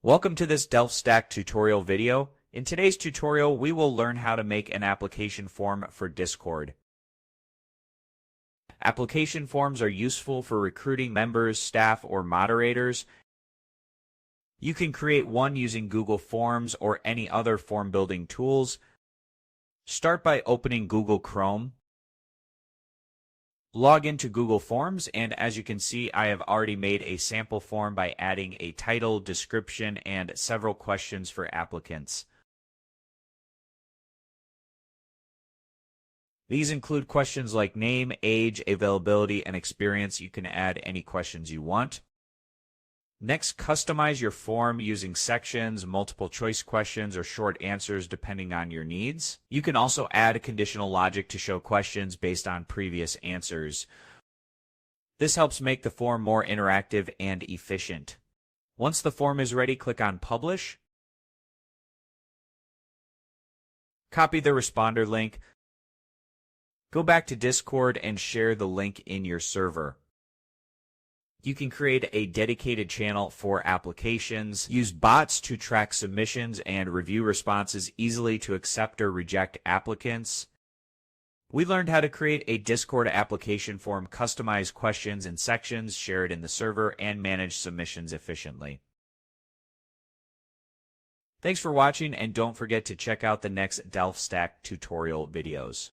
Welcome to this Stack tutorial video. In today's tutorial, we will learn how to make an application form for Discord. Application forms are useful for recruiting members, staff, or moderators. You can create one using Google Forms or any other form building tools. Start by opening Google Chrome. Log into Google Forms, and as you can see, I have already made a sample form by adding a title, description, and several questions for applicants. These include questions like name, age, availability, and experience. You can add any questions you want. Next, customize your form using sections, multiple choice questions, or short answers depending on your needs. You can also add conditional logic to show questions based on previous answers. This helps make the form more interactive and efficient. Once the form is ready, click on Publish. Copy the responder link. Go back to Discord and share the link in your server. You can create a dedicated channel for applications, use bots to track submissions and review responses easily to accept or reject applicants. We learned how to create a Discord application form, customize questions and sections, share it in the server, and manage submissions efficiently. Thanks for watching, and don't forget to check out the next Stack tutorial videos.